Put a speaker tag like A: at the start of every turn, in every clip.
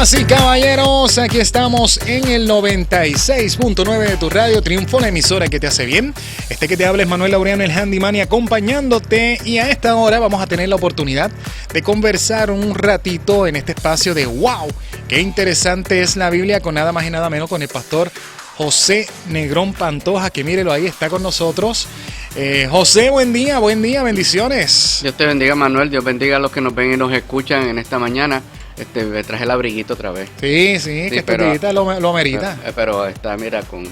A: Damas y caballeros, aquí estamos en el 96.9 de tu radio Triunfo, la emisora que te hace bien. Que te habla es Manuel Laureano, el Handyman, y acompañándote. Y a esta hora vamos a tener la oportunidad de conversar un ratito en este espacio de wow, qué interesante es la Biblia, con nada más y nada menos con el pastor José Negrón Pantoja, que mírelo ahí, está con nosotros. José, buen día, bendiciones.
B: Dios te bendiga, Manuel, Dios bendiga a los que nos ven y nos escuchan en esta mañana. Me traje el abriguito otra vez.
A: Sí, que esta actividad lo amerita.
B: Pero está, mira, con...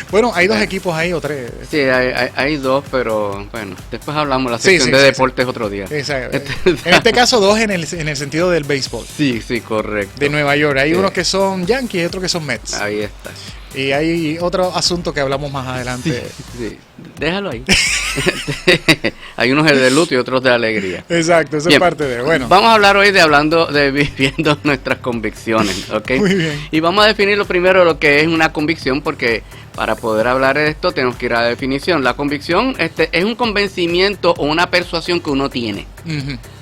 A: Bueno, hay dos equipos ahí o tres.
B: Sí, hay dos, pero bueno, después hablamos la sección de deportes otro día.
A: Exacto. En este caso, dos en el sentido del béisbol.
B: Sí, correcto.
A: De Nueva York. Hay unos que son Yankees y otros que son Mets.
B: Ahí está.
A: Y hay otro asunto que hablamos más adelante.
B: Sí. Déjalo ahí. Hay unos de luto y otros de alegría.
A: Exacto, eso es parte de... Bueno.
B: Vamos a hablar hoy de viviendo nuestras convicciones, ¿ok?
A: Muy bien.
B: Y vamos a definir lo primero lo que es una convicción, porque para poder hablar de esto tenemos que ir a la definición. La convicción es un convencimiento o una persuasión que uno tiene,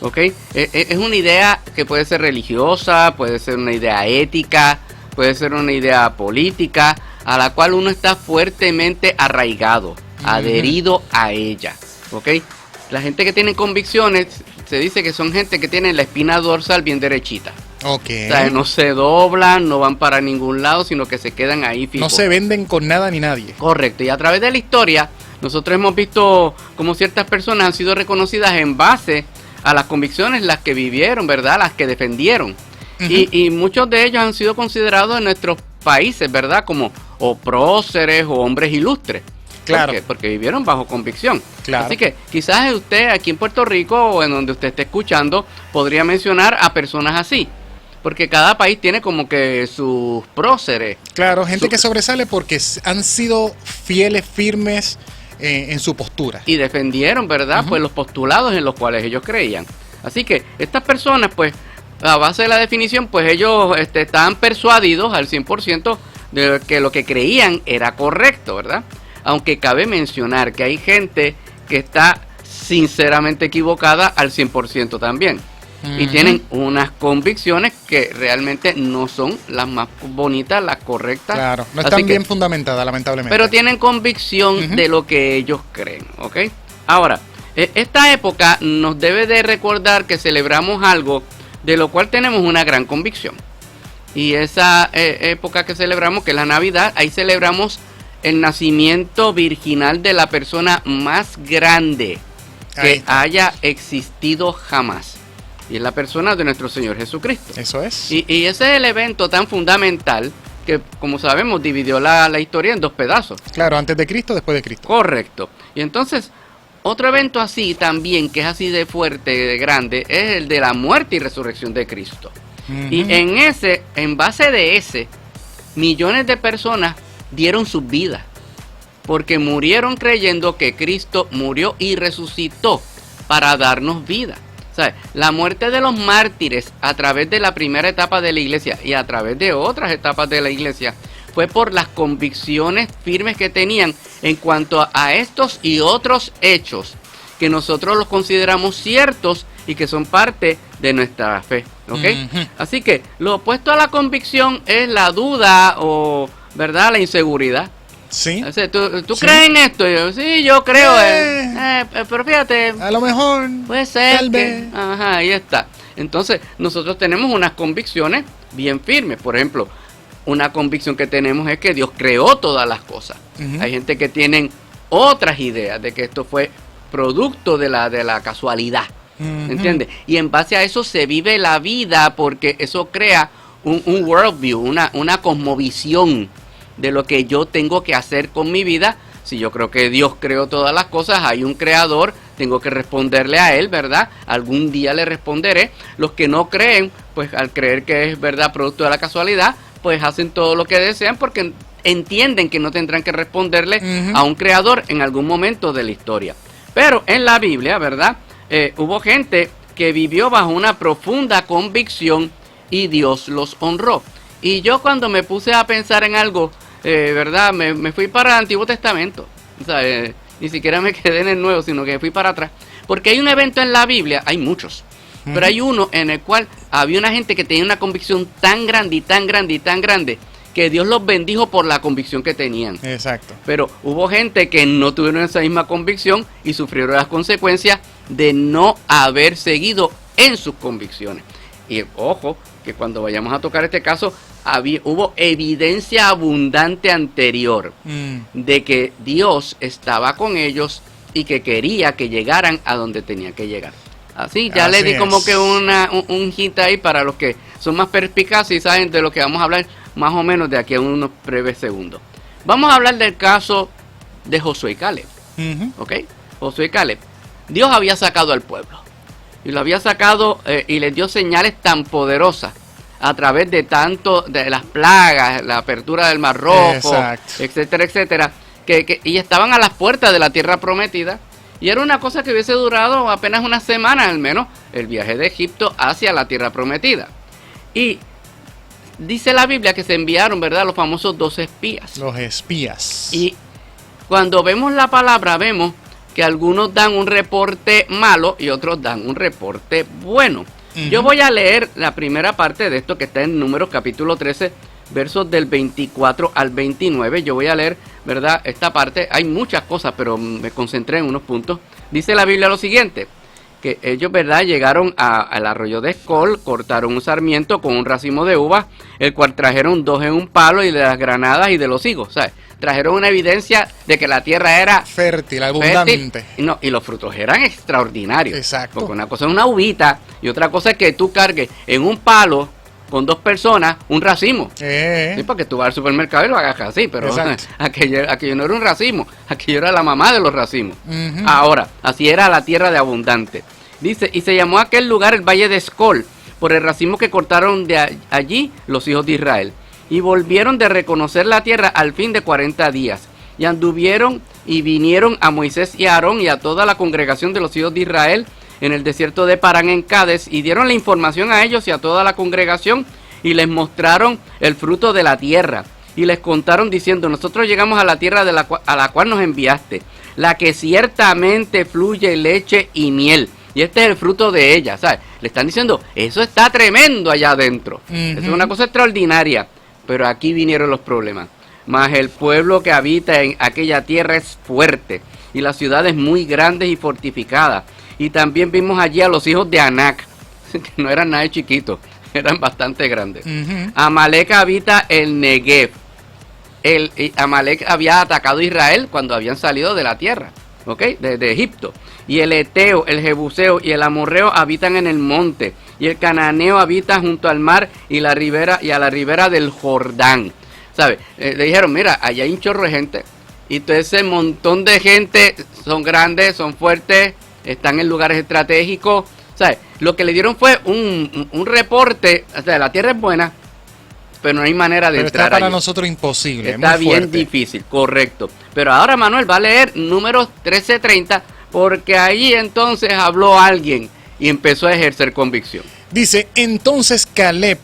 B: ¿ok? Es una idea que puede ser religiosa, puede ser una idea ética, puede ser una idea política, a la cual uno está fuertemente arraigado, adherido a ella, ¿ok? La gente que tiene convicciones, se dice que son gente que tiene la espina dorsal bien derechita.
A: Ok.
B: O sea, no se doblan, no van para ningún lado, sino que se quedan ahí fijos.
A: No se venden con nada ni nadie.
B: Correcto, y a través de la historia, nosotros hemos visto cómo ciertas personas han sido reconocidas en base a las convicciones, las que vivieron, ¿verdad? Las que defendieron. Y muchos de ellos han sido considerados en nuestros países, ¿verdad? Como o próceres o hombres ilustres.
A: Claro.
B: Porque vivieron bajo convicción.
A: Claro.
B: Así que quizás usted aquí en Puerto Rico o en donde usted esté escuchando podría mencionar a personas así. Porque cada país tiene como que sus próceres.
A: Claro, gente que sobresale porque han sido fieles, firmes en su postura.
B: Y defendieron, ¿verdad? Pues los postulados en los cuales ellos creían. Así que estas personas, pues, a base de la definición, pues ellos estaban persuadidos al 100% de que lo que creían era correcto, ¿verdad? Aunque cabe mencionar que hay gente que está sinceramente equivocada al 100% también. Y tienen unas convicciones que realmente no son las más bonitas, las correctas.
A: Claro, no están bien fundamentadas, lamentablemente.
B: Pero tienen convicción de lo que ellos creen, ¿ok? Ahora, esta época nos debe de recordar que celebramos algo de lo cual tenemos una gran convicción. Y esa época que celebramos, que es la Navidad, ahí celebramos el nacimiento virginal de la persona más grande que haya existido jamás. Y es la persona de nuestro Señor Jesucristo.
A: Eso es.
B: Y ese es el evento tan fundamental que, como sabemos, dividió la historia en dos pedazos.
A: Claro, antes de Cristo, después de Cristo.
B: Correcto. Y entonces, otro evento así también, que es así de fuerte, de grande, es el de la muerte y resurrección de Cristo. Y en base de ese, millones de personas dieron sus vidas, porque murieron creyendo que Cristo murió y resucitó para darnos vida. O sea, la muerte de los mártires a través de la primera etapa de la iglesia y a través de otras etapas de la iglesia fue por las convicciones firmes que tenían en cuanto a estos y otros hechos que nosotros los consideramos ciertos y que son parte de nuestra fe, ¿ok? Así que lo opuesto a la convicción es la duda o, ¿verdad?, la inseguridad.
A: Sí.
B: O sea, ¿tú crees en esto? Yo creo. Pero fíjate.
A: A lo mejor.
B: Puede ser.
A: Tal vez.
B: Ajá, ahí está. Entonces, nosotros tenemos unas convicciones bien firmes. Por ejemplo, una convicción que tenemos es que Dios creó todas las cosas. Hay gente que tienen otras ideas de que esto fue producto de la casualidad. ¿Entiendes? Y en base a eso se vive la vida, porque eso crea un worldview, una cosmovisión de lo que yo tengo que hacer con mi vida. Si yo creo que Dios creó todas las cosas, hay un creador, tengo que responderle a él, ¿verdad? Algún día le responderé. Los que no creen, pues al creer que es verdad producto de la casualidad, pues hacen todo lo que desean porque entienden que no tendrán que responderle a un creador en algún momento de la historia. Pero en la Biblia, ¿verdad? Hubo gente que vivió bajo una profunda convicción y Dios los honró. Y yo cuando me puse a pensar en algo, ¿verdad? Me fui para el Antiguo Testamento. O sea, ni siquiera me quedé en el Nuevo, sino que fui para atrás. Porque hay un evento en la Biblia, hay muchos, Pero hay uno en el cual había una gente que tenía una convicción tan grande y tan grande y tan grande que Dios los bendijo por la convicción que tenían.
A: Exacto.
B: Pero hubo gente que no tuvieron esa misma convicción y sufrieron las consecuencias de no haber seguido en sus convicciones. Y ojo, que cuando vayamos a tocar este caso, hubo evidencia abundante anterior de que Dios estaba con ellos y que quería que llegaran a donde tenían que llegar. Así, ya le di como que un hint ahí para los que son más perspicaces y saben de lo que vamos a hablar más o menos de aquí a unos breves segundos. Vamos a hablar del caso de Josué y Caleb. ¿Ok? Josué y Caleb. Dios había sacado al pueblo. Y lo había sacado y les dio señales tan poderosas a través de las plagas, la apertura del Mar Rojo, etcétera, etcétera, y estaban a las puertas de la tierra prometida. Y era una cosa que hubiese durado apenas una semana al menos, el viaje de Egipto hacia la tierra prometida. Y dice la Biblia que se enviaron, ¿verdad?, los famosos 12 espías.
A: Los espías.
B: Y cuando vemos la palabra, vemos que algunos dan un reporte malo y otros dan un reporte bueno. Yo voy a leer la primera parte de esto que está en Números capítulo 13, versos del 24 al 29. Yo voy a leer, ¿verdad?, esta parte. Hay muchas cosas, pero me concentré en unos puntos. Dice la Biblia lo siguiente, que ellos, ¿verdad?, llegaron al arroyo de Escol, cortaron un sarmiento con un racimo de uvas, el cual trajeron 2 en un palo y de las granadas y de los higos, ¿sabes? Trajeron una evidencia de que la tierra era
A: fértil, abundante.
B: Y los frutos eran extraordinarios.
A: Exacto.
B: Porque una cosa es una uvita y otra cosa es que tú cargues en un palo con 2 personas un racimo. Sí, porque tú vas al supermercado y lo hagas así, pero aquello no era un racimo, aquello era la mamá de los racimos. Ahora, así era la tierra de abundante. Dice, y se llamó aquel lugar el Valle de Escol, por el racimo que cortaron de allí los hijos de Israel. Y volvieron de reconocer la tierra al fin de 40 días. Y anduvieron y vinieron a Moisés y a Aarón y a toda la congregación de los hijos de Israel en el desierto de Parán en Cades, y dieron la información a ellos y a toda la congregación, y les mostraron el fruto de la tierra. Y les contaron diciendo, nosotros llegamos a la tierra a la cual nos enviaste, la que ciertamente fluye leche y miel. Y este es el fruto de ella, ¿sabes? Le están diciendo, eso está tremendo allá adentro. Eso es una cosa extraordinaria. Pero aquí vinieron los problemas. Mas el pueblo que habita en aquella tierra es fuerte, y las ciudades muy grandes y fortificadas. Y también vimos allí a los hijos de Anac, que no eran nada chiquitos, eran bastante grandes. Amalek habita el Negev. Amalek había atacado a Israel cuando habían salido de la tierra, ¿ok?, de Egipto. Y el Eteo, el Jebuseo y el Amorreo habitan en el monte. Y el Cananeo habita junto al mar y a la ribera del Jordán. ¿Sabes? Le dijeron, mira, allá hay un chorro de gente. Y todo ese montón de gente son grandes, son fuertes, están en lugares estratégicos. ¿Sabes? Lo que le dieron fue un reporte. O sea, la tierra es buena, pero no hay manera de entrar
A: está para
B: allí.
A: Nosotros imposible.
B: Está
A: muy
B: bien
A: fuerte.
B: difícil, correcto. Pero ahora Manuel va a leer Números 13:30, porque ahí entonces habló alguien y empezó a ejercer convicción.
A: Dice, entonces Caleb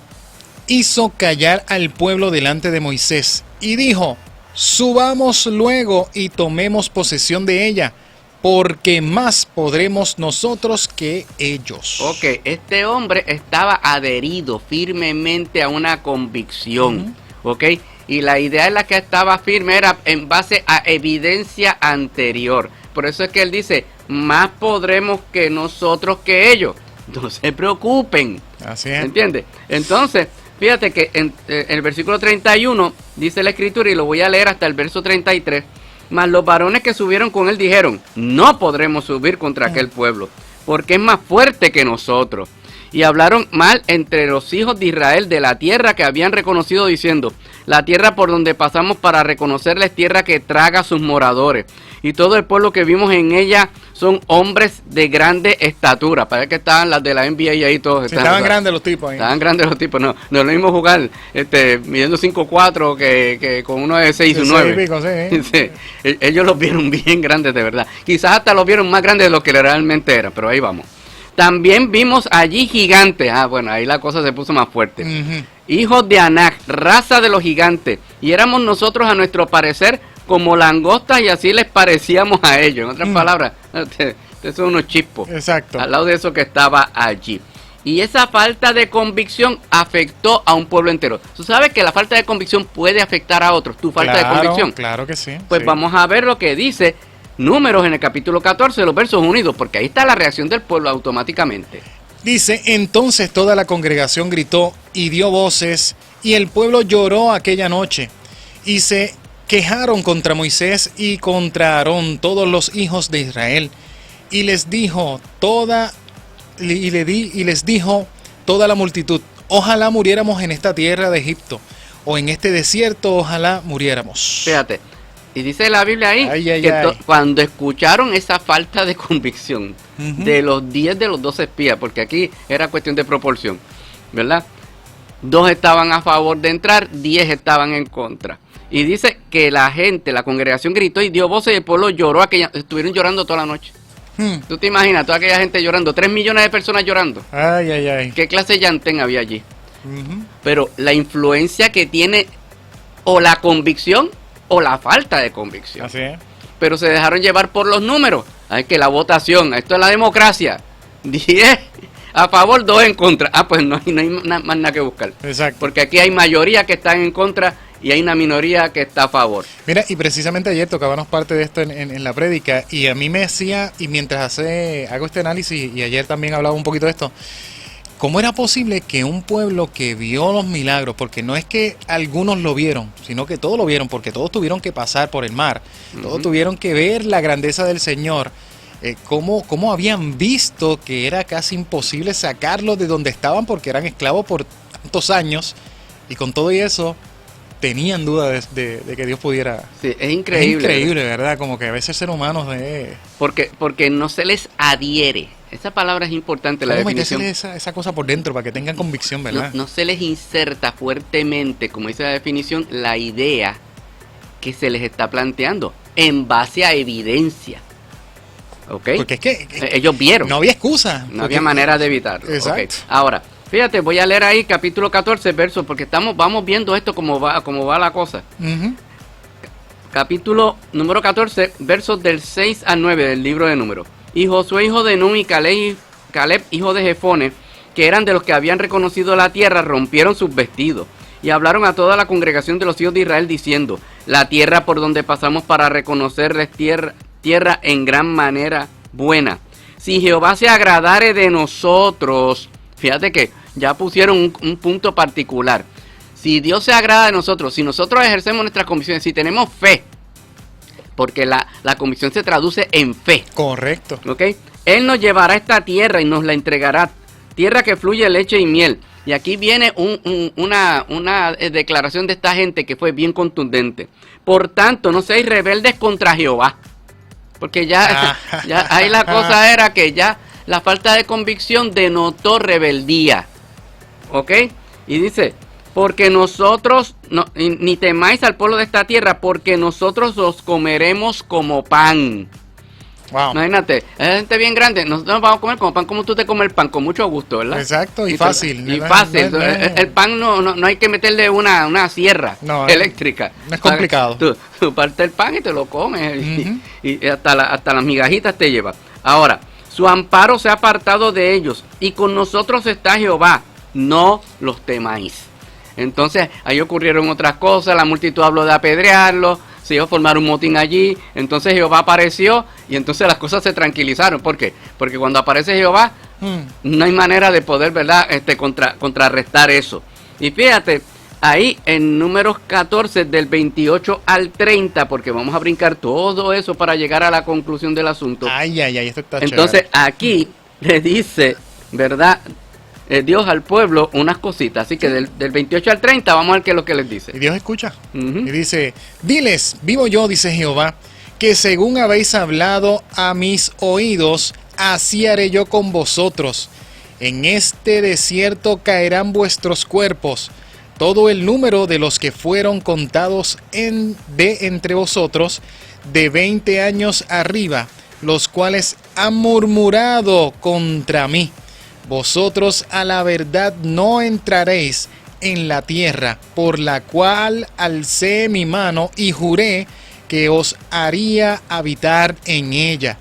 A: hizo callar al pueblo delante de Moisés y dijo, subamos luego y tomemos posesión de ella, porque más podremos nosotros que ellos.
B: Ok, este hombre estaba adherido firmemente a una convicción, ok, y la idea en la que estaba firme era en base a evidencia anterior. Por eso es que él dice, más podremos que nosotros que ellos. No se preocupen.
A: Así es.
B: ¿Entiendes? Entonces, fíjate que en el versículo 31 dice la escritura, y lo voy a leer hasta el verso 33. Mas los varones que subieron con él dijeron, no podremos subir contra aquel pueblo, porque es más fuerte que nosotros. Y hablaron mal entre los hijos de Israel de la tierra que habían reconocido, diciendo, la tierra por donde pasamos para reconocerla es tierra que traga a sus moradores. Y todo el pueblo que vimos en ella son hombres de grande estatura. Parece que estaban las de la NBA y ahí todos.
A: Sí, estaban grandes los tipos ahí.
B: Estaban grandes los tipos. No es lo mismo jugar midiendo 5'4" que con uno de 6'9". Sí. Ellos los vieron bien grandes de verdad. Quizás hasta los vieron más grandes de lo que realmente eran, pero ahí vamos. También vimos allí gigantes. Bueno, ahí la cosa se puso más fuerte. Hijos de Anac, raza de los gigantes. Y éramos nosotros, a nuestro parecer, como langostas, y así les parecíamos a ellos. En otras palabras, son unos chispos.
A: Exacto.
B: Al lado de eso que estaba allí. Y esa falta de convicción afectó a un pueblo entero. Tú sabes que la falta de convicción puede afectar a otros. Tu falta de convicción.
A: Claro que sí.
B: Pues
A: sí.
B: Vamos a ver lo que dice Números en el capítulo 14 de los versos unidos, porque ahí está la reacción del pueblo automáticamente.
A: Dice, entonces toda la congregación gritó y dio voces, y el pueblo lloró aquella noche, y se quejaron contra Moisés y contra Aarón todos los hijos de Israel, y les dijo toda la multitud, ojalá muriéramos en esta tierra de Egipto, o en este desierto, ojalá muriéramos.
B: Fíjate, y dice la Biblia ahí que cuando escucharon esa falta de convicción de los 10 de los 12 espías, porque aquí era cuestión de proporción, ¿verdad? 2 estaban a favor de entrar, 10 estaban en contra. Y dice que la gente, la congregación gritó y dio voces y el pueblo lloró, estuvieron llorando toda la noche. ¿Tú te imaginas toda aquella gente llorando? 3 millones de personas llorando.
A: Ay.
B: ¿Qué clase de llantén había allí? Pero la influencia que tiene o la convicción o la falta de convicción.
A: Así es.
B: Pero se dejaron llevar por los números. Hay que la votación, esto es la democracia. 10 a favor, 2 en contra. Pues no hay más nada que buscar.
A: Exacto.
B: Porque aquí hay mayoría que están en contra y hay una minoría que está a favor.
A: Mira, y precisamente ayer tocábamos parte de esto en la prédica, y a mí me decía, y mientras hago este análisis, y ayer también hablaba un poquito de esto, ¿cómo era posible que un pueblo que vio los milagros, porque no es que algunos lo vieron, sino que todos lo vieron, porque todos tuvieron que pasar por el mar, todos tuvieron que ver la grandeza del Señor, cómo habían visto que era casi imposible sacarlos de donde estaban porque eran esclavos por tantos años, y con todo y eso tenían dudas de que Dios pudiera.
B: Sí, es increíble.
A: Es increíble, ¿verdad? Como que a veces ser humanos
B: Porque no se les adhiere. Esa palabra es importante, la definición.
A: Esa cosa por dentro para que tengan convicción, ¿verdad?
B: No se les inserta fuertemente, como dice la definición, la idea que se les está planteando en base a evidencia. ¿Ok?
A: Porque es que
B: ellos vieron.
A: No había excusa.
B: No había manera de evitarlo.
A: Exacto.
B: Okay. Ahora, fíjate, voy a leer ahí capítulo 14, versos, porque vamos viendo esto cómo va la cosa. Capítulo número 14, versos del 6 al 9 del libro de Números. Y Josué, hijo de Nun, y Caleb, hijo de Jefone, que eran de los que habían reconocido la tierra, rompieron sus vestidos y hablaron a toda la congregación de los hijos de Israel diciendo: la tierra por donde pasamos para reconocerles tierra en gran manera buena. Si Jehová se agradare de nosotros, fíjate que ya pusieron un punto particular. Si Dios se agrada de nosotros, si nosotros ejercemos nuestras convicciones, si tenemos fe, porque la convicción se traduce en fe.
A: Correcto.
B: ¿Ok? Él nos llevará a esta tierra y nos la entregará. Tierra que fluye leche y miel. Y aquí viene una declaración de esta gente que fue bien contundente. Por tanto, no seáis rebeldes contra Jehová. Porque ya ahí la cosa era que ya la falta de convicción denotó rebeldía. ¿Ok? Y dice: porque nosotros, ni temáis al pueblo de esta tierra, porque nosotros os comeremos como pan.
A: Wow.
B: Imagínate, es gente bien grande, nosotros nos vamos a comer como pan, como tú te comes el pan, con mucho gusto, ¿verdad?
A: Exacto, y fácil.
B: Y fácil, el pan no hay que meterle una sierra eléctrica.
A: No es complicado.
B: Tú partes el pan y te lo comes, y hasta las migajitas te lleva. Ahora, su amparo se ha apartado de ellos, y con nosotros está Jehová, no los temáis. Entonces ahí ocurrieron otras cosas, la multitud habló de apedrearlo, se iba a formar un motín allí, entonces Jehová apareció y entonces las cosas se tranquilizaron. ¿Por qué? Porque cuando aparece Jehová no hay manera de poder, ¿verdad?, contrarrestar eso. Y fíjate, ahí en Números 14 del 28 al 30, porque vamos a brincar todo eso para llegar a la conclusión del asunto.
A: Esto está
B: entonces
A: chévere.
B: Aquí le dice, ¿verdad?, Dios al pueblo unas cositas. Así que del 28 al 30 vamos a ver qué es lo que les dice.
A: Y Dios escucha. Y dice: diles, vivo yo, dice Jehová, que según habéis hablado a mis oídos, así haré yo con vosotros. En este desierto caerán vuestros cuerpos, todo el número de los que fueron contados entre vosotros, de 20 años arriba, los cuales han murmurado contra mí. Vosotros a la verdad no entraréis en la tierra, por la cual alcé mi mano y juré que os haría habitar en ella,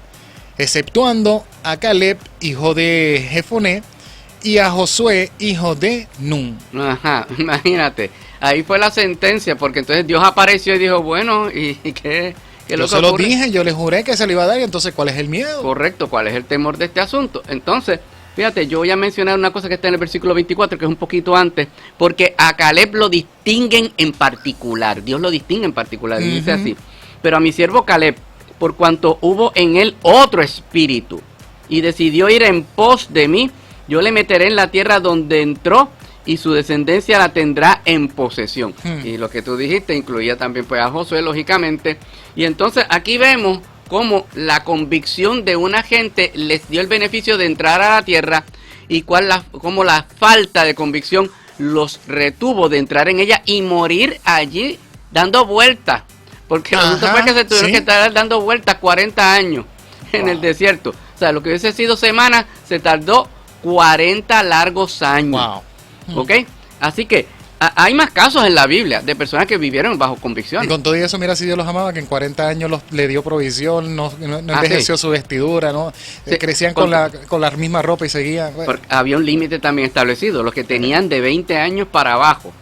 A: exceptuando a Caleb, hijo de Jefone, y a Josué, hijo de Nun.
B: Ajá, imagínate. Ahí fue la sentencia, porque entonces Dios apareció y dijo, bueno, ¿y qué es lo
A: Yo
B: que
A: se lo
B: ocurre?
A: dije, yo les juré que se lo iba a dar, y entonces, ¿cuál es el miedo?
B: Correcto, ¿cuál es el temor de este asunto? Entonces, fíjate, yo voy a mencionar una cosa que está en el versículo 24, que es un poquito antes, porque a Caleb lo distinguen en particular, Dios lo distingue en particular, y dice así, pero a mi siervo Caleb, por cuanto hubo en él otro espíritu, y decidió ir en pos de mí, yo le meteré en la tierra donde entró, y su descendencia la tendrá en posesión. Y lo que tú dijiste incluía también pues a Josué, lógicamente. Y entonces aquí vemos cómo la convicción de una gente les dio el beneficio de entrar a la tierra y cómo la falta de convicción los retuvo de entrar en ella y morir allí dando vueltas. Porque el asunto fue que se tuvieron que estar dando vueltas 40 años en el desierto. O sea, lo que hubiese sido semanas se tardó 40 largos años.
A: Wow.
B: ¿Ok? Así que hay más casos en la Biblia de personas que vivieron bajo convicción.
A: Y con todo eso, mira si Dios los amaba, que en 40 años le dio provisión, no envejeció su vestidura, ¿no?
B: Sí,
A: Crecían con la misma ropa y seguían.
B: Había un límite también establecido. Los que tenían de 20 años para abajo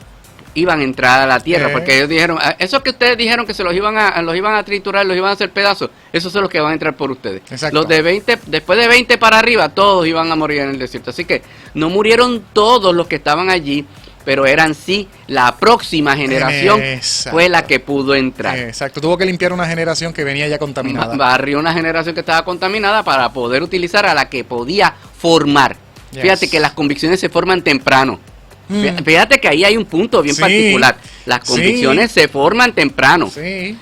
B: iban a entrar a la tierra, porque ellos dijeron, esos que ustedes dijeron que se los iban a triturar, los iban a hacer pedazos, esos son los que van a entrar por ustedes.
A: Exacto.
B: Los de 20, después de 20 para arriba, todos iban a morir en el desierto. Así que no murieron todos los que estaban allí, pero eran sí, la próxima generación fue la que pudo entrar.
A: Exacto, tuvo que limpiar una generación que venía ya contaminada.
B: Barrió una generación que estaba contaminada para poder utilizar a la que podía formar.
A: Yes.
B: Fíjate que las convicciones se forman temprano. Fíjate que ahí hay un punto bien particular. Las convicciones se forman temprano.
A: Sí.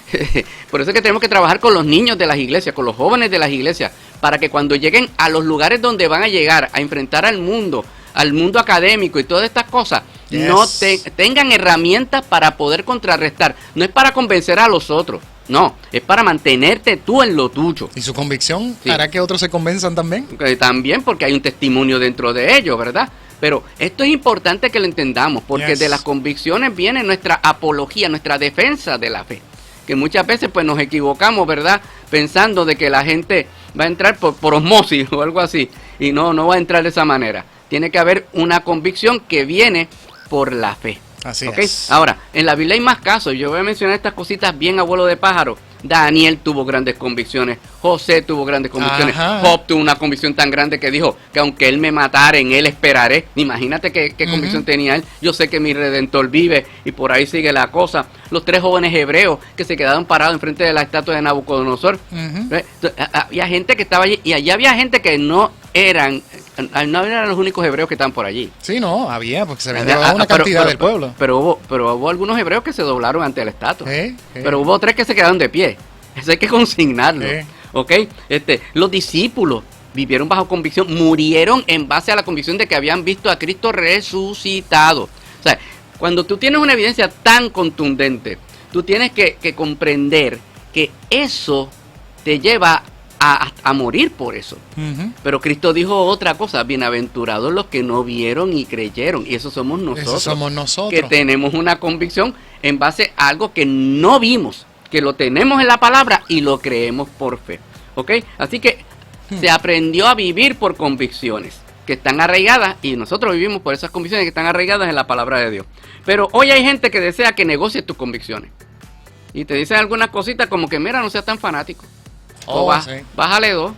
B: Por eso es que tenemos que trabajar con los niños de las iglesias, con los jóvenes de las iglesias, para que cuando lleguen a los lugares donde van a llegar a enfrentar al mundo académico y todas estas cosas, no tengan herramientas para poder contrarrestar. No es para convencer a los otros, no, es para mantenerte tú en lo tuyo.
A: ¿Y su convicción hará que otros se convenzan también?
B: También, porque hay un testimonio dentro de ellos, ¿verdad? Pero esto es importante que lo entendamos, porque de las convicciones viene nuestra apología, nuestra defensa de la fe. Que muchas veces pues nos equivocamos, ¿verdad? Pensando de que la gente va a entrar por osmosis o algo así. Y no va a entrar de esa manera. Tiene que haber una convicción que viene por la fe.
A: Así
B: es. Ahora, en la Biblia hay más casos. Yo voy a mencionar estas cositas bien a vuelo de pájaro. Daniel tuvo grandes convicciones, José tuvo grandes convicciones, Job tuvo una convicción tan grande que dijo que aunque él me matara, en él esperaré. Imagínate qué convicción tenía él. Yo sé que mi Redentor vive, y por ahí sigue la cosa. Los 3 jóvenes hebreos que se quedaron parados enfrente de la estatua de Nabucodonosor. Había gente que estaba allí, y allí había gente que no eran los únicos hebreos que estaban por allí.
A: Sí, no, había, porque se vendía una cantidad del pueblo.
B: Pero hubo algunos hebreos que se doblaron ante la estatua. Pero hubo 3 que se quedaron de pie. Eso hay que consignarlo. ¿Ok? Los discípulos vivieron bajo convicción, murieron en base a la convicción de que habían visto a Cristo resucitado. O sea, cuando tú tienes una evidencia tan contundente, tú tienes que comprender que eso te lleva a morir por eso. Pero Cristo dijo otra cosa: bienaventurados los que no vieron y creyeron. Y eso somos nosotros.
A: Eso somos nosotros.
B: Que tenemos una convicción en base a algo que no vimos, que lo tenemos en la palabra y lo creemos por fe. ¿Ok? Así que se aprendió a vivir por convicciones que están arraigadas, y nosotros vivimos por esas convicciones que están arraigadas en la palabra de Dios. Pero hoy hay gente que desea que negocies tus convicciones. Y te dicen algunas cositas como que, mira, no seas tan fanático. Bájale 2,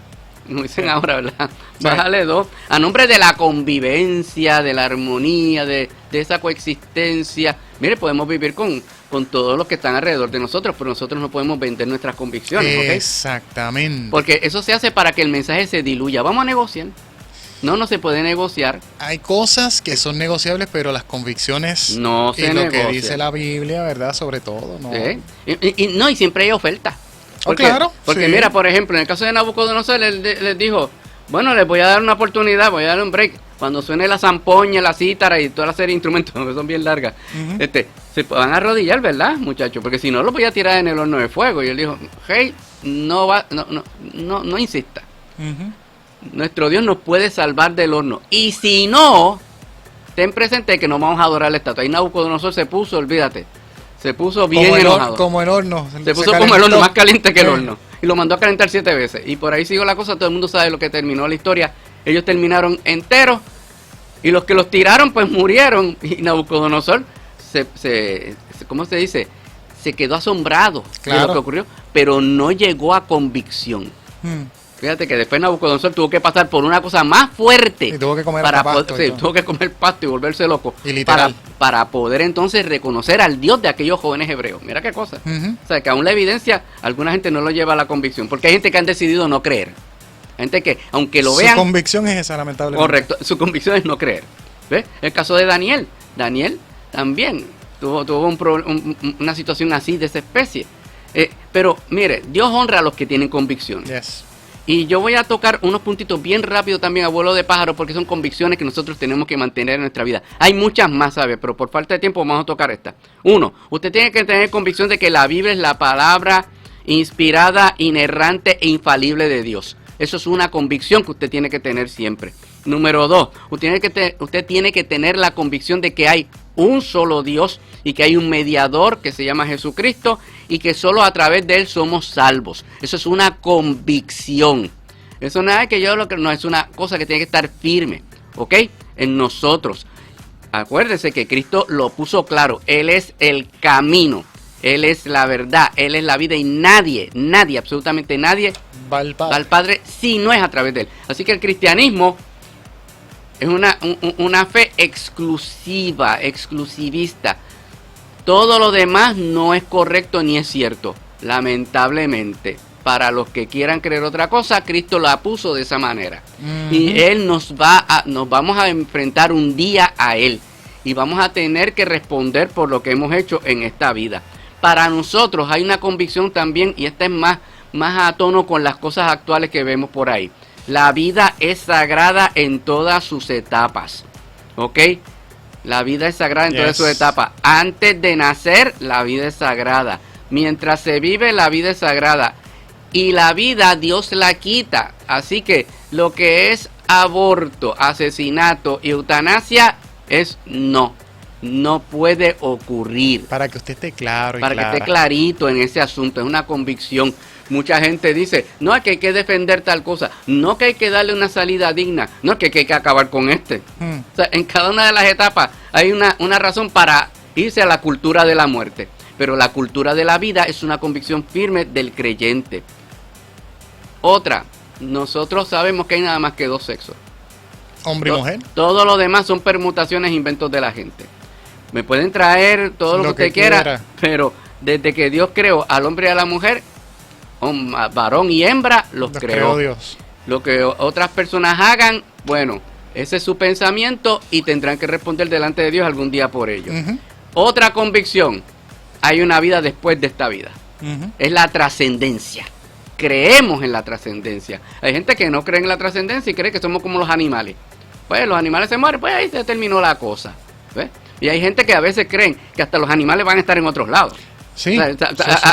B: como dicen ahora, ¿verdad? Bájale 2, a nombre de la convivencia, de la armonía, de esa coexistencia. Mire, podemos vivir con todos los que están alrededor de nosotros, pero nosotros no podemos vender nuestras convicciones.
A: Exactamente.
B: Porque eso se hace para que el mensaje se diluya. Vamos a negociar. No se puede negociar.
A: Hay cosas que son negociables, pero las convicciones
B: no se negocian.
A: Y lo que dice la Biblia, ¿verdad? Sobre todo, ¿no?
B: Y siempre hay ofertas. Porque mira, por ejemplo, en el caso de Nabucodonosor, él les dijo, bueno, les voy a dar una oportunidad, voy a dar un break. Cuando suene la zampoña, la cítara y toda la serie de instrumentos, que son bien largas, se van a arrodillar, ¿verdad, muchachos? Porque si no, los voy a tirar en el horno de fuego. Y él dijo, hey, no insista. Nuestro Dios nos puede salvar del horno. Y si no, ten presente que no vamos a adorar la estatua. Y Nabucodonosor se puso, olvídate, se puso bien enojado.
A: Como el horno.
B: Se puso como el horno, más caliente que el horno. Y lo mandó a calentar 7 veces. Y por ahí siguió la cosa, todo el mundo sabe lo que terminó la historia. Ellos terminaron enteros, Y los que los tiraron, pues murieron. Y Nabucodonosor ¿cómo se dice? Se quedó asombrado de lo que ocurrió, pero no llegó a convicción. Fíjate que después Nabucodonosor tuvo que pasar por una cosa más fuerte.
A: Y tuvo que comer
B: pasto. Sí, tuvo que comer pasto y volverse loco.
A: Y literal.
B: Para poder entonces reconocer al Dios de aquellos jóvenes hebreos. Mira qué cosa. O sea, que aún la evidencia, alguna gente no lo lleva a la convicción. Porque hay gente que han decidido no creer. Gente que, aunque lo vean...
A: Su convicción es esa, lamentablemente.
B: Correcto, su convicción es no creer. ¿Ves? El caso de Daniel. Daniel también tuvo una situación así de esa especie. Pero mire, Dios honra a los que tienen convicción.
A: Yes.
B: Y yo voy a tocar unos puntitos bien rápido también a vuelo de pájaro, porque son convicciones que nosotros tenemos que mantener en nuestra vida. Hay muchas más, ¿sabe? Pero por falta de tiempo vamos a tocar esta. Uno, usted tiene que tener convicción de que la Biblia es la palabra inspirada, inerrante e infalible de Dios. Eso es una convicción que usted tiene que tener siempre. Número dos, usted tiene que tener la convicción de que hay un solo Dios y que hay un mediador que se llama Jesucristo y que solo a través de él somos salvos. Eso es una convicción. Eso no es que no, es una cosa que tiene que estar firme, ¿ok? En nosotros. Acuérdese que Cristo lo puso claro. Él es el camino, Él es la verdad, Él es la vida y nadie, absolutamente nadie va al Padre si no es a través de él. Así que el cristianismo es una fe exclusivista. Todo lo demás no es correcto ni es cierto. Lamentablemente, para los que quieran creer otra cosa, Cristo la puso de esa manera. Y Él nos vamos a enfrentar un día a Él. Y vamos a tener que responder por lo que hemos hecho en esta vida. Para nosotros hay una convicción también, y esta es más a tono con las cosas actuales que vemos por ahí. La vida es sagrada en todas sus etapas. ¿Ok? La vida es sagrada en todas sus etapas. Antes de nacer, la vida es sagrada. Mientras se vive, la vida es sagrada. Y la vida Dios la quita. Así que lo que es aborto, asesinato y eutanasia es no. No puede ocurrir.
A: Para que usted esté claro y
B: para que esté clarito en ese asunto. Es una convicción. Mucha gente dice, no, es que hay que defender tal cosa, no, que hay que darle una salida digna, no, que hay que acabar con este. O sea, en cada una de las etapas hay una razón para irse a la cultura de la muerte. Pero la cultura de la vida es una convicción firme del creyente. Otra, nosotros sabemos que hay nada más que dos sexos.
A: Hombre y mujer.
B: Todo lo demás son permutaciones, inventos de la gente. Me pueden traer todo lo que usted quiera, pero desde que Dios creó al hombre y a la mujer, varón y hembra, los creó
A: Dios.
B: Lo que otras personas hagan, bueno, ese es su pensamiento y tendrán que responder delante de Dios algún día por ello. Otra convicción, hay una vida después de esta vida. Es la trascendencia. Creemos en la trascendencia. Hay gente que no cree en la trascendencia y cree que somos como los animales. Pues los animales se mueren, pues ahí se terminó la cosa. ¿Ves? Y hay gente que a veces creen que hasta los animales van a estar en otros lados.
A: Sí,
B: o sea,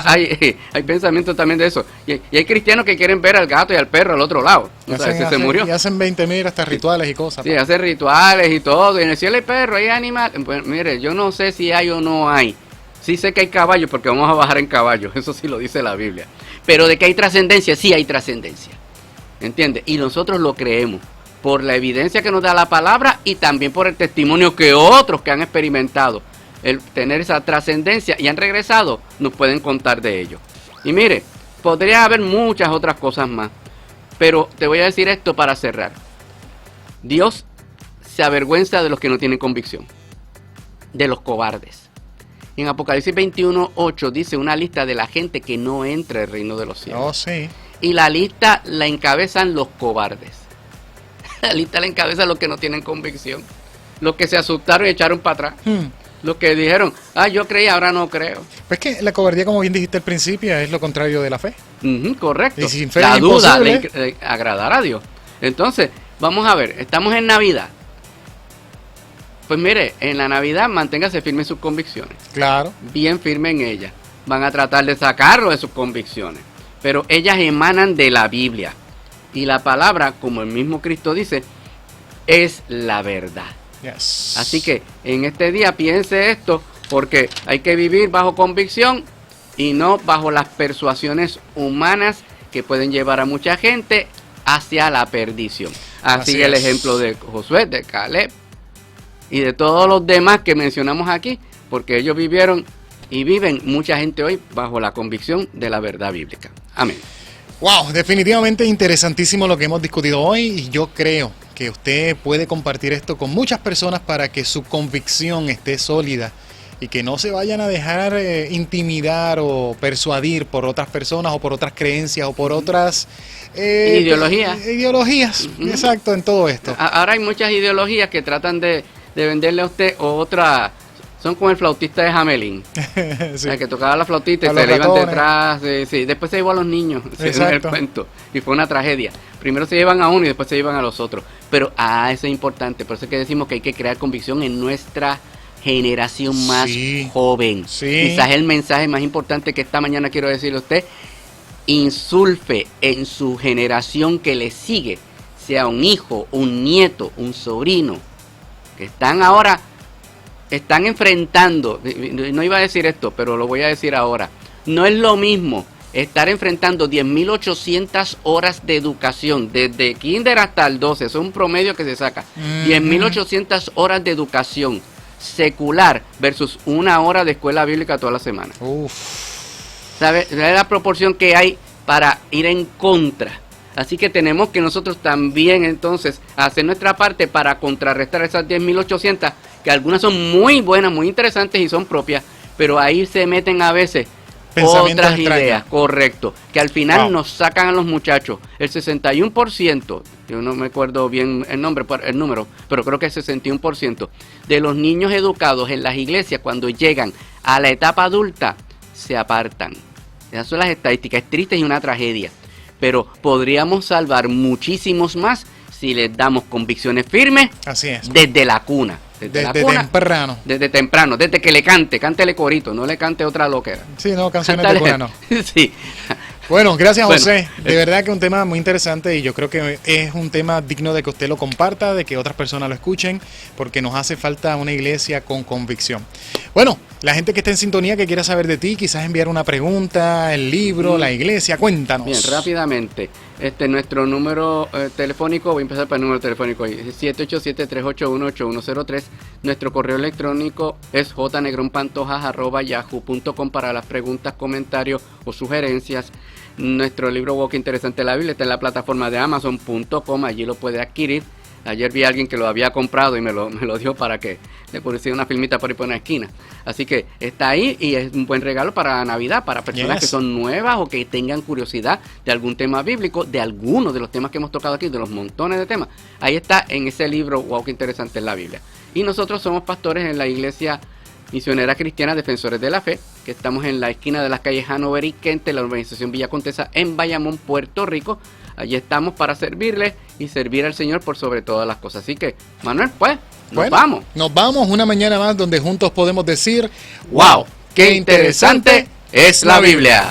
B: hay pensamientos también de eso. Y hay cristianos que quieren ver al gato y al perro al otro lado. O sea, se murió.
A: Y hacen 20.000 hasta rituales y cosas.
B: Sí, hacen rituales y todo. Y en el cielo hay perro, hay animales. Pues mire, yo no sé si hay o no hay. Sí sé que hay caballos porque vamos a bajar en caballos. Eso sí lo dice la Biblia. Pero de que hay trascendencia, sí hay trascendencia. ¿Entiendes? Y nosotros lo creemos. Por la evidencia que nos da la palabra y también por el testimonio que otros que han experimentado el tener esa trascendencia y han regresado, nos pueden contar de ello. Y mire, podría haber muchas otras cosas más, pero te voy a decir esto para cerrar. Dios se avergüenza de los que no tienen convicción, de los cobardes. En Apocalipsis 21:8 dice una lista de la gente que no entra al reino de los cielos.
A: Oh, sí.
B: Y la lista la encabezan los cobardes. La lista la encabezan los que no tienen convicción, los que se asustaron y echaron para atrás. Los que dijeron, yo creí, ahora no creo.
A: Pues que la cobardía, como bien dijiste al principio, es lo contrario de la fe.
B: Correcto.
A: Y sin fe
B: la
A: es
B: duda
A: imposible
B: de agradar a Dios. Entonces, vamos a ver, estamos en Navidad. Pues mire, en la Navidad manténgase firme en sus convicciones.
A: Claro.
B: Bien firme en ellas. Van a tratar de sacarlo de sus convicciones. Pero ellas emanan de la Biblia. Y la palabra, como el mismo Cristo dice, es la verdad.
A: Yes.
B: Así que en este día piense esto, porque hay que vivir bajo convicción y no bajo las persuasiones humanas que pueden llevar a mucha gente hacia la perdición. Así el ejemplo de Josué, de Caleb, y de todos los demás que mencionamos aquí, porque ellos vivieron y viven mucha gente hoy bajo la convicción de la verdad bíblica. Amén.
A: Wow, definitivamente interesantísimo lo que hemos discutido hoy y yo creo que usted puede compartir esto con muchas personas para que su convicción esté sólida y que no se vayan a dejar intimidar o persuadir por otras personas o por otras creencias o por otras ideologías. Exacto, en todo esto.
B: Ahora hay muchas ideologías que tratan de venderle a usted otra. Son como el flautista de Hamelin, sí. El que tocaba la flautita y se le iban detrás. Sí. Después se llevó a los niños, en el cuento, y fue una tragedia. Primero se llevan a uno y después se llevan a los otros. Pero eso es importante, por eso es que decimos que hay que crear convicción en nuestra generación más joven. Sí. Quizás el mensaje más importante que esta mañana quiero decirle a usted: insulfe en su generación que le sigue, sea un hijo, un nieto, un sobrino, que están enfrentando, no iba a decir esto, pero lo voy a decir ahora. No es lo mismo estar enfrentando 10.800 horas de educación, desde kinder hasta el 12, eso es un promedio que se saca. 10.800 horas de educación secular versus 1 hora de escuela bíblica toda la semana. ¿Sabe la proporción que hay para ir en contra? Así que tenemos que nosotros también entonces hacer nuestra parte para contrarrestar esas 10.800, que algunas son muy buenas, muy interesantes y son propias, pero ahí se meten a veces otras ideas, correcto, que al final nos sacan a los muchachos. El 61%, yo no me acuerdo bien el número, pero creo que el 61% de los niños educados en las iglesias cuando llegan a la etapa adulta se apartan. Esas son las estadísticas, es triste y una tragedia. Pero podríamos salvar muchísimos más si les damos convicciones firmes.
A: Así es.
B: Desde la cuna.
A: Desde temprano.
B: Desde temprano, desde que le cántele corito, no le cante otra loquera.
A: Sí, no, canciones de cuna no.
B: Sí.
A: Bueno, gracias José. De verdad que es un tema muy interesante y yo creo que es un tema digno de que usted lo comparta, de que otras personas lo escuchen, porque nos hace falta una iglesia con convicción. Bueno, la gente que está en sintonía, que quiera saber de ti, quizás enviar una pregunta, el libro, la iglesia, cuéntanos.
B: Bien, rápidamente. Nuestro número telefónico, voy a empezar por el número telefónico ahí, 787-381-8103. Nuestro correo electrónico es jnegronpantojas@yahoo.com para las preguntas, comentarios o sugerencias. Nuestro libro Walk Interesante de la Biblia está en la plataforma de Amazon.com, allí lo puede adquirir. Ayer vi a alguien que lo había comprado y me lo dio para que le pusiera una filmita por ahí por una esquina. Así que está ahí y es un buen regalo para Navidad, para personas que son nuevas o que tengan curiosidad de algún tema bíblico, de alguno de los temas que hemos tocado aquí, de los montones de temas. Ahí está en ese libro, Wow, qué interesante es la Biblia. Y nosotros somos pastores en la iglesia misionera cristiana Defensores de la Fe, que estamos en la esquina de las calles Hanover y Kent, la urbanización Villa Contesa en Bayamón, Puerto Rico. Allí estamos para servirles y servir al Señor por sobre todas las cosas. Así que, Manuel, pues, nos vamos.
A: Nos vamos una mañana más donde juntos podemos decir,
B: ¡wow! ¡Qué interesante es la Biblia!